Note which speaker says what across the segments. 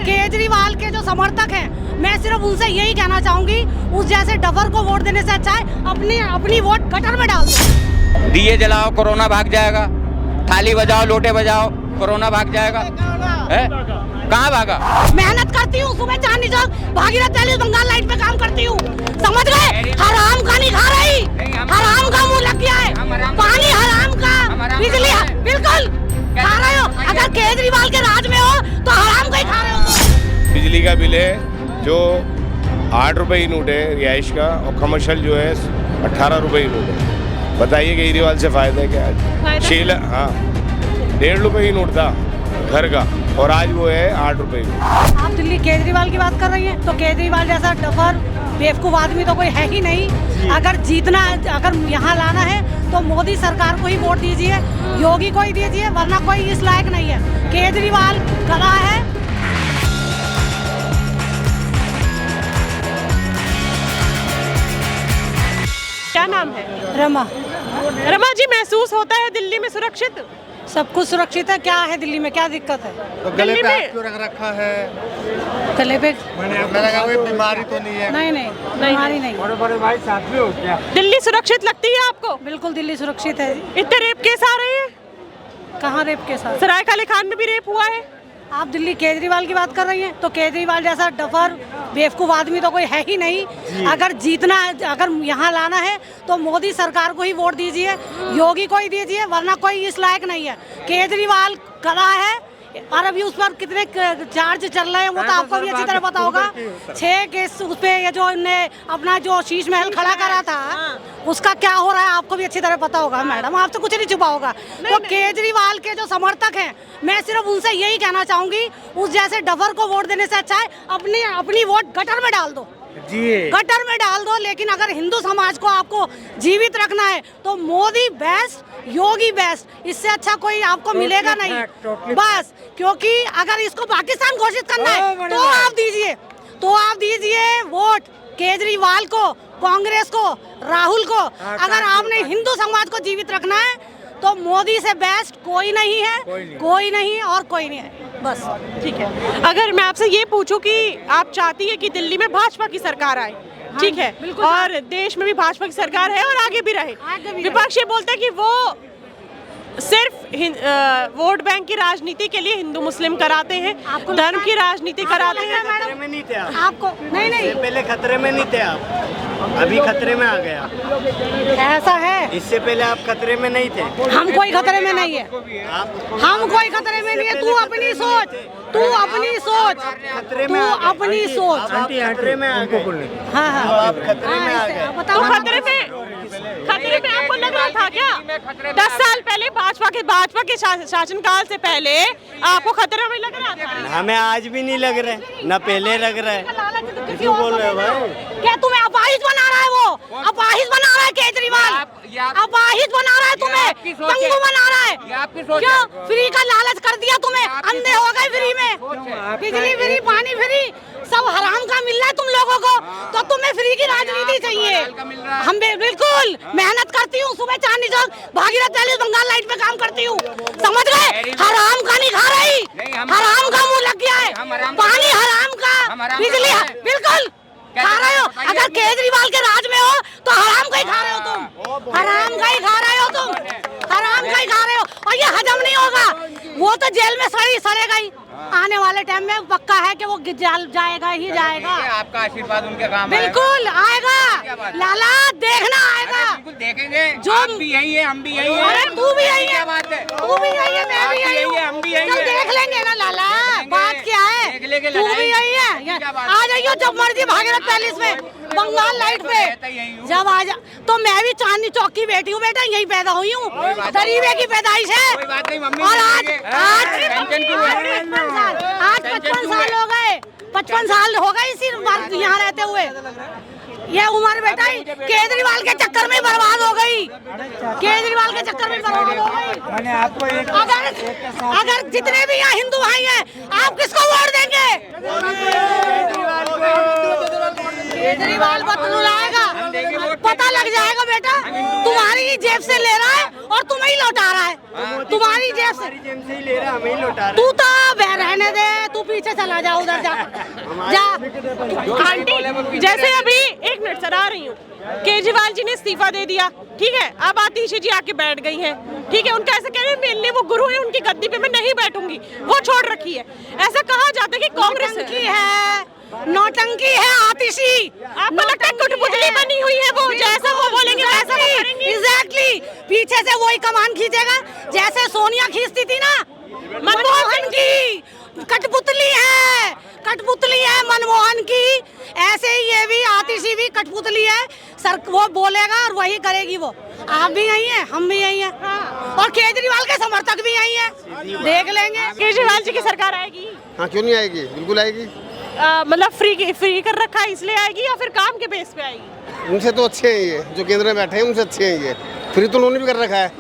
Speaker 1: केजरीवाल के जो समर्थक हैं, मैं सिर्फ उनसे यही कहना चाहूंगी, उस जैसे डफर को वोट देने से अच्छा है अपनी वोट गटर में डाल दो।
Speaker 2: दिए जलाओ कोरोना भाग जाएगा, थाली बजाओ लोटे बजाओ कोरोना भाग जाएगा। कहाँ भागा?
Speaker 1: मेहनत करती हूँ, सुबह चांदनी चौक भागीरथ पैलेस बंगाल लाइट पे काम करती हूँ, समझ गए? हराम का नहीं खा रही, हराम का मुंह लग गया है, पानी हराम का, बिजली बिल्कुल खा रहे हो। अगर केजरीवाल के राज में हो तो हराम का ही खा रहे हो।
Speaker 3: बिजली का बिल है जो 8 रुपए ही नोट है रिहाइश का, और कमर्शियल जो है 18 रुपए ही नोट है। बताइए केजरीवाल से फायदा है क्या? 1.5 रुपए ही नोट था घर का, और आज वो है 8 रुपए।
Speaker 1: आप दिल्ली केजरीवाल की बात कर रही हैं, तो केजरीवाल जैसा डफर बेवकूफ आदमी तो कोई है ही नहीं। अगर जीतना, अगर यहाँ लाना है तो मोदी सरकार को ही वोट दीजिए, योगी को ही दीजिए, वरना कोई इस लायक नहीं है। केजरीवाल गधा है।
Speaker 4: क्या नाम है?
Speaker 1: रमा।
Speaker 4: रमा जी, महसूस होता है दिल्ली में सुरक्षित?
Speaker 1: सब कुछ सुरक्षित है। क्या है दिल्ली में, क्या दिक्कत है?
Speaker 5: तो गले पे हाथ क्यों रख रखा है?
Speaker 1: गले पे
Speaker 5: मैंने लगा कोई बीमारी तो नहीं है?
Speaker 1: नहीं, बीमारी नहीं।
Speaker 5: बड़े भाई साथ में हो क्या?
Speaker 4: दिल्ली सुरक्षित लगती है आपको?
Speaker 1: बिल्कुल दिल्ली सुरक्षित है।
Speaker 4: इतने रेप केस आ रहे हैं?
Speaker 1: कहाँ रेप के साथ?
Speaker 4: सराय काले खान में भी रेप हुआ है।
Speaker 1: आप दिल्ली केजरीवाल की बात कर रही हैं, तो केजरीवाल जैसा डफर बेवकूफ आदमी तो कोई है ही नहीं। अगर जीतना, अगर यहाँ लाना है तो मोदी सरकार को ही वोट दीजिए, योगी को ही दीजिए, वरना कोई इस लायक नहीं है। केजरीवाल गधा है, और अभी उस पर कितने चार्ज चल रहे हैं वो तो आपको भी अच्छी तरह पता होगा। 6 केस उस पे, ये जो इनने अपना जो शीश महल खड़ा करा था, उसका क्या हो रहा है आपको भी अच्छी तरह पता होगा। मैडम, आपसे कुछ नहीं छुपा होगा। तो केजरीवाल के जो समर्थक हैं, मैं सिर्फ उनसे यही कहना चाहूंगी, उस जैसे डफर को वोट देने से अच्छा है अपनी वोट गटर में डाल दो, गटर में डाल दो। लेकिन अगर हिंदू समाज को आपको जीवित रखना है तो मोदी बेस्ट, योगी बेस्ट, इससे अच्छा कोई आपको मिलेगा नहीं। बस, क्योंकि अगर इसको पाकिस्तान घोषित करना है तो आप दीजिए वोट केजरीवाल को, कांग्रेस को, राहुल को। अगर आपने हिंदू समाज को जीवित रखना है तो मोदी से बेस्ट कोई नहीं है, कोई नहीं और कोई नहीं है। बस,
Speaker 4: ठीक है। अगर मैं आपसे ये पूछूं कि आप चाहती है कि दिल्ली में भाजपा की सरकार आए, ठीक है, और देश में भी भाजपा की सरकार है और आगे भी रहे। विपक्ष ये बोलता है कि वो सिर्फ वोट बैंक की राजनीति के लिए हिंदू मुस्लिम कराते हैं, धर्म की राजनीति कराते हैं।
Speaker 5: खतरे में नहीं थे आप?
Speaker 1: आपको नहीं,
Speaker 5: पहले खतरे में नहीं थे आप, अभी खतरे में आ गया।
Speaker 1: ऐसा है।
Speaker 5: इससे पहले आप खतरे में नहीं थे।
Speaker 1: हम कोई खतरे में नहीं है, हम कोई खतरे में नहीं है। तू अपनी सोच, तू अपनी सोच, तू अपनी सोच।
Speaker 5: खतरे में आ गए।
Speaker 1: हाँ,
Speaker 5: आप खतरे में आ गए।
Speaker 1: बताओ,
Speaker 4: तो खतरे में आपको लग रहा था क्या? 10 साल पहले भाजपा के शासनकाल से पहले आपको खतरा में लग रहा था?
Speaker 5: हमें आज भी नहीं लग रहा है, न पहले लग रहा है। क्यों बोल रहे हो भाई?
Speaker 1: क्या तुम्हें अपाहिज बना रहा है? वो अपाहिज बना रहा है केजरीवाल, अपाहिज बना रहा है तुम्हें, पंगु बना रहा है। क्यों? फ्री का लालच कर दिया तुम्हें, अंधे हो गए फ्री में। बिजली फ्री, पानी फ्री, सब हराम का मिल रहा है तुम लोगों को, तो तुम्हें फ्री की राजनीति चाहिए। हम बिल्कुल मेहनत करती हूँ, सुबह चांदनी चौक भागीरथ पैलेस बंगाल लाइट पे काम करती हूँ, समझ गए? हराम का नहीं खा रही, हराम का मुंह लग गया है, पानी हराम का, बिजली बिल्कुल खा रहे हो। अगर केजरीवाल के राज में हो तो हराम का ही खा रहे हो तुम, हराम का ही खा रहे हो तुम, हराम का ही खा रहे हो। और ये हजम नहीं होगा, वो तो जेल में सड़ेगा ही। आने वाले टाइम में पक्का है कि वो जाएगा ही जाएगा।
Speaker 2: आपका आशीर्वाद उनके काम
Speaker 1: बिल्कुल आएगा लाला, देखना आएगा।
Speaker 2: बिल्कुल देखेंगे।
Speaker 1: जो
Speaker 2: आप भी यही है, हम भी यही है।
Speaker 1: अरे तू भी यही है,
Speaker 2: क्या बात है?
Speaker 1: तू भी यही है, मैं भी यही हूँ,
Speaker 2: हम भी यही
Speaker 1: चल
Speaker 2: है।
Speaker 1: देख लेंगे ना लाला, बात क्या है? तू भी यही है, आ जाइयो जब मर्जी भागीरथ पैलेस में बंगाल लाइट पे, जब आ जा। तो मैं भी चांदनी चौक की बेटी हूँ बेटा, यही पैदा हुई हूँ, गरीबे की पैदाइश है। और आज 55 साल हो गए, 55 साल हो गए इसी यहाँ रहते हुए। ये उम्र बेटा केजरीवाल के चक्कर में बर्बाद हो गई, केजरीवाल के चक्कर में बर्बाद हो गई। अगर जितने भी यहाँ हिंदू भाई हैं, आप किसको वोट देंगे? केजरीवाल बदलाएगा, पता लग जाएगा बेटा। तुम्हारी जेब से ले रहा है और तुम्हें ही लौटा रहा है, तुम्हारी जेब से
Speaker 5: ही ले रहा, हमें ही लौटा रहा।
Speaker 1: तू तो रहने दे, तू पीछे चला जाओ, उधर जा जा।
Speaker 4: आंटी जैसे अभी 1 मिनट सर आ रही हूँ, केजरीवाल जी ने इस्तीफा दे दिया, ठीक है, अब आतिशी जी आके बैठ गई हैं, ठीक है, उनका ऐसा कह रहे हैं मेरे वो गुरु है, उनकी गद्दी पे मैं नहीं बैठूंगी, वो छोड़ रखी है। ऐसा कहा जाता है कि कांग्रेस
Speaker 1: की है, नौटंकी है आतिशी।
Speaker 4: आपको लगता है कठपुतली बनी हुई है वो, जैसा वो बोलेंगे वैसा वो करेंगे।
Speaker 1: एग्जैक्टली, पीछे से वही कमान खींचेगा जैसे सोनिया खींचती थी ना मनमोहन की। कठपुतली है, कठपुतली है मनमोहन की, ऐसे ही ये भी आतिशी भी कठपुतली है। सर वो बोलेगा और वही करेगी वो। आप भी यही हैं, हम भी यही हैं, और केजरीवाल के समर्थक भी यही हैं, देख लेंगे।
Speaker 4: केजरीवाल जी की सरकार आएगी?
Speaker 6: हाँ, क्यों नहीं आएगी, बिल्कुल आएगी।
Speaker 4: मतलब फ्री कर रखा है इसलिए आएगी या फिर काम के बेस पे आएगी?
Speaker 6: उनसे तो अच्छे हैं ये, जो केंद्र में बैठे हैं उनसे अच्छे हैं ये। फ्री तो उन्होंने भी कर रखा है,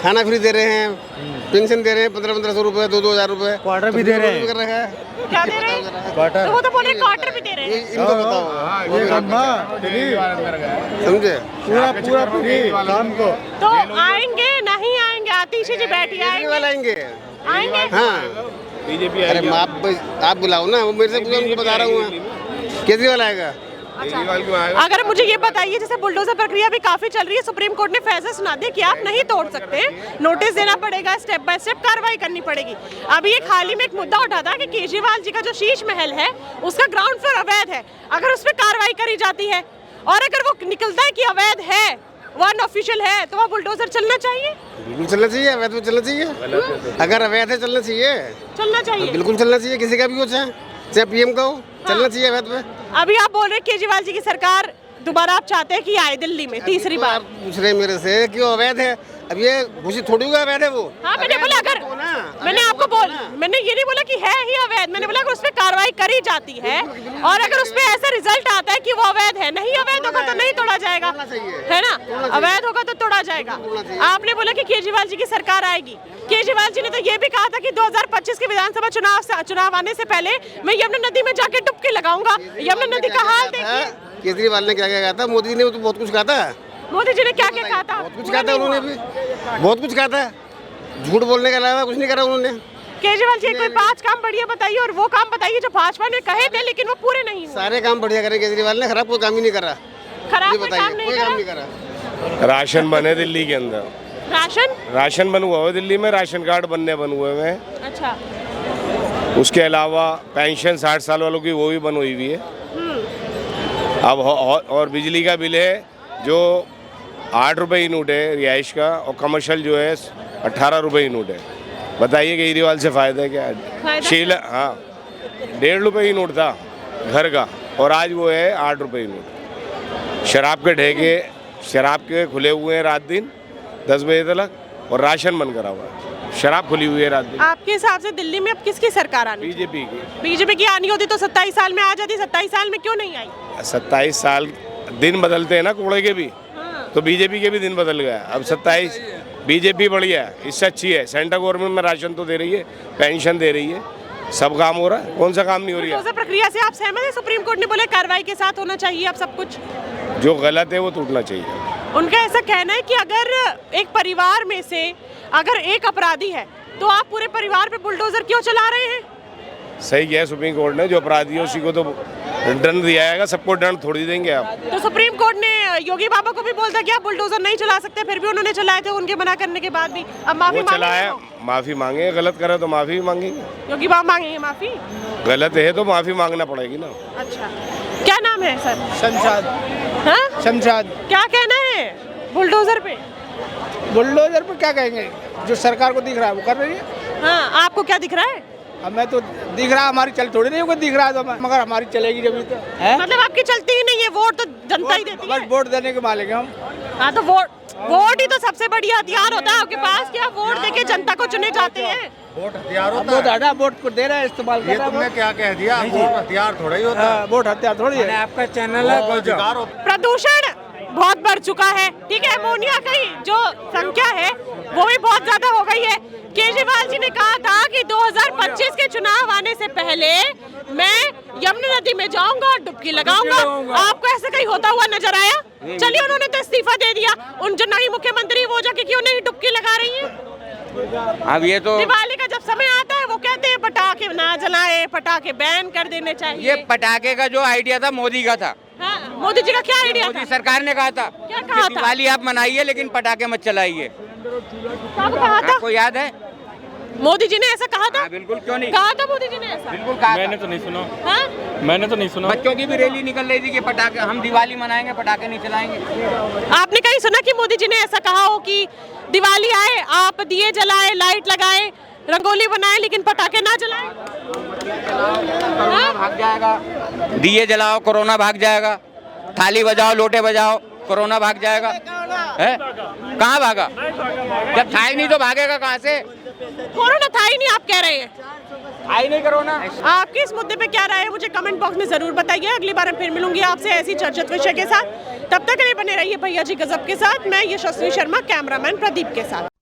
Speaker 6: खाना फ्री दे रहे हैं, पेंशन दे रहे हैं 1500 रुपए, 2-2 रुपए,
Speaker 5: क्वार्टर भी दे रहे हैं,
Speaker 6: कर रखा है।
Speaker 4: क्या दे रहे हैं? तो वो तो बोल रहे क्वार्टर भी दे रहे हैं।
Speaker 6: इनको बताओ, समझे,
Speaker 5: पूरा फ्री शाम को।
Speaker 4: तो आएंगे नहीं आएंगे? आतिशी जी बैठी आएंगे?
Speaker 6: हाँ
Speaker 3: बीजेपी।
Speaker 6: अरे आप बुलाओ ना, वो मेरे से पूछो, उनको बता रहा हूँ, केजरीवाल आएगा।
Speaker 4: अगर मुझे ये बताइए, जैसे बुलडोजर प्रक्रिया भी काफी चल रही है, सुप्रीम कोर्ट ने फैसला सुना दिया कि आप नहीं तोड़ सकते, नोटिस देना पड़ेगा, स्टेप बाय स्टेप कार्रवाई करनी पड़ेगी। अभी एक हाल ही में एक मुद्दा उठा था कि केजरीवाल जी का जो शीश महल है उसका ग्राउंड फ्लोर अवैध है, अगर उस पर कार्रवाई करी जाती है और अगर वो निकलता है कि अवैध है, वो अनऑफिशियल है, तो वो बुलडोजर चलना चाहिए?
Speaker 6: बिल्कुल चलना चाहिए, अवैध में चलना चाहिए। अगर अवैध है चलना चाहिए, बिल्कुल चलना चाहिए, किसी का भी हो, चाहे पीएम का हो, चलना चाहिए अवैध में।
Speaker 4: अभी आप बोल रहे केजरीवाल जी की सरकार दोबारा आप चाहते हैं कि आए दिल्ली में तीसरी बार?
Speaker 6: आप पूछ रहे हैं मेरे से कि वो अवैध है, अब ये घोषित थोड़ी हुआ अवैध है वो।
Speaker 4: हाँ, मैंने बोला अगर मैंने ये नहीं बोला कि है ही अवैध, मैंने बोला अगर उस पर कार्रवाई करी जाती है और अगर उस पर ऐसा रिजल्ट आता है कि वो अवैध है, नहीं अवैध होगा तो नहीं तोड़ा जाएगा, है ना, अवैध होगा तो तोड़ा जाएगा। आपने बोला कि केजरीवाल जी की सरकार आएगी, केजरीवाल जी ने तो ये भी कहा था कि 2025 के विधानसभा चुनाव आने से पहले मैं यमुना नदी में जाके डुबकी लगाऊंगा। यमुना नदी का हाल देखिए।
Speaker 6: केजरीवाल ने क्या क्या कहा था, मोदी ने तो बहुत कुछ कहा था।
Speaker 4: मोदी जी ने क्या क्या कहा था?
Speaker 6: बहुत कुछ कहा था उन्होंने भी, बहुत कुछ कहा था, झूठ बोलने के अलावा कुछ नहीं करा उन्होंने।
Speaker 4: केजरीवाल जी कोई 5 काम बढ़िया बताइए और वो काम बताइए जो भाजपा ने कहे थे लेकिन वो पूरे नहीं हुए।
Speaker 6: सारे काम बढ़िया करे केजरीवाल ने, खराब कोई काम ही नहीं करा।
Speaker 4: खराब कोई काम नहीं
Speaker 6: करा।
Speaker 3: राशन बने दिल्ली के अंदर, राशन बन हुआ है दिल्ली में, राशन कार्ड बन हुए हैं।
Speaker 4: अच्छा,
Speaker 3: उसके अलावा पेंशन 60 साल वालों की वो भी बन हुई है। अब और बिजली का बिल है जो 8 रुपए ही नोट है रिहाइश का, और कमर्शियल जो है 18 रुपए ही नोट है। बताइए केजरीवाल से फायदा है क्या? हाँ, 1.5 रुपए ही नोट था घर का और आज वो है 8 रुपए ही नोट। शराब के खुले हुए हैं रात दिन 10 बजे तक, और राशन बंद करा हुआ है, शराब खुली हुई है रात दिन।
Speaker 4: आपके हिसाब से दिल्ली में अब किसकी सरकार आनी? बीजेपी की आनी होती तो 27 साल में आ जाती, 27 साल में क्यों नहीं आई?
Speaker 3: 27 साल दिन बदलते हैं ना कूड़े के भी, तो बीजेपी के भी दिन बदल गया। अब 27 बीजेपी बढ़िया है, इससे अच्छी है। सेंट्रल गवर्नमेंट में राशन तो दे रही है, पेंशन दे रही है, सब काम हो रहा है, कौन सा काम नहीं हो रही है?
Speaker 4: प्रक्रिया से आप सहमत हैं? सुप्रीम कोर्ट ने बोले कार्रवाई के साथ होना चाहिए अब सब कुछ,
Speaker 3: जो गलत है वो टूटना चाहिए।
Speaker 4: उनका ऐसा कहना है कि अगर एक परिवार में से अगर एक अपराधी है तो आप पूरे परिवार पे बुलडोजर क्यों चला रहे हैं?
Speaker 3: सही किया सुप्रीम कोर्ट ने, जो अपराधी है उसी को तो दंड दिया जाएगा, सबको दंड थोड़ी देंगे आप।
Speaker 4: तो सुप्रीम कोर्ट ने योगी बाबा को भी बोलता कि आप बुलडोजर नहीं चला सकते, फिर भी उन्होंने चलाए थे, उनके मना करने के बाद भी। अब माफी
Speaker 3: माफी मांगे, गलत करे तो माफी मांगेंगे।
Speaker 4: योगी बाबा मांगेंगे माफी?
Speaker 3: गलत है तो माफी मांगना पड़ेगी ना।
Speaker 4: अच्छा, क्या नाम है सर?
Speaker 5: शमशाद।
Speaker 4: क्या कहना है बुलडोजर पे?
Speaker 5: बुलडोजर पे क्या कहेंगे, जो सरकार को दिख रहा है वो कर रही है।
Speaker 4: हाँ, आपको क्या दिख रहा है?
Speaker 5: हमें तो दिख रहा, हमारी चल थोड़ी नहीं होगा, दिख रहा है तो मगर हमारी चलेगी जब तो है।
Speaker 4: मतलब आपकी चलती ही नहीं है, वोट तो जनता ही देती है।
Speaker 5: बस वोट देने के मालिक हम।
Speaker 4: हाँ, तो वोट ही तो सबसे बढ़िया हथियार होता है आपके पास, क्या वोट देके जनता को चुने जाते हैं?
Speaker 5: वोट हथियार होता है, वोट को दे रहा है, इस्तेमाल कर रहा है। तुमने क्या कह दिया, वोट हथियार थोड़ा ही होता है। वोट हथियार थोड़ी है। आपका चैनल है। प्रदूषण
Speaker 4: बहुत बढ़ चुका है, ठीक है, अमोनिया की जो संख्या है वो भी बहुत ज्यादा हो गई है। केजरीवाल जी ने कहा था कि 2025 के चुनाव आने से पहले मैं यमुना नदी में जाऊंगा और डुबकी लगाऊंगा। आपको ऐसा कहीं होता हुआ नजर आया? चलिए, उन्होंने तो इस्तीफा दे दिया, उन जो नई मुख्यमंत्री वो जाके क्यों नहीं डुबकी लगा रही है?
Speaker 2: अब ये तो
Speaker 4: दिवाली का जब समय आता है वो लोग कहते हैं पटाखे ना जलाए, पटाखे बैन कर देने चाहिए।
Speaker 2: ये पटाखे का जो आइडिया था मोदी का था।
Speaker 4: हाँ, मोदी जी का क्या आइडिया
Speaker 2: मोदी
Speaker 4: था?
Speaker 2: सरकार ने कहा था
Speaker 4: क्या कहा था?
Speaker 2: दिवाली आप मनाइए लेकिन पटाखे मत चलाइए।
Speaker 4: कब कहा था?
Speaker 2: आपको याद है?
Speaker 4: मोदी जी ने ऐसा कहा था?
Speaker 2: हाँ, बिल्कुल, क्यों नहीं
Speaker 4: कहा था मोदी जी ने ऐसा?
Speaker 2: बिल्कुल कहा था।
Speaker 7: मैंने तो नहीं सुना।
Speaker 4: हाँ?
Speaker 7: मैंने तो नहीं सुना।
Speaker 2: बच्चों की भी रैली निकल रही थी कि पटाखे हम दिवाली मनाएंगे, पटाखे नहीं चलाएंगे।
Speaker 4: आपने कहीं सुना कि मोदी जी ने ऐसा कहा हो कि दिवाली आए आप दिए जलाएं, लाइट लगाएं, रंगोली बनाएं, लेकिन पटाखे ना जलाएं?
Speaker 2: कोरोना भाग जाएगा। दिए जलाओ, कोरोना भाग जाएगा। थाली बजाओ, लोटे बजाओ, कोरोना भाग जाएगा। है? कहाँ भागा? जब था ही नहीं तो भागेगा कहाँ से?
Speaker 4: कोरोना था ही नहीं, आप कह रहे हैं।
Speaker 2: था ही नहीं कोरोना।
Speaker 4: आपके इस मुद्दे पे क्या राय है, मुझे कमेंट बॉक्स में जरूर बताइए। अगली बार मैं फिर मिलूंगी आपसे ऐसी चर्चित विषय के साथ। तब तक के लिए बने रहिए भैया जी गजब के साथ। मैं यशस्वी शर्मा, कैमरामैन प्रदीप के साथ।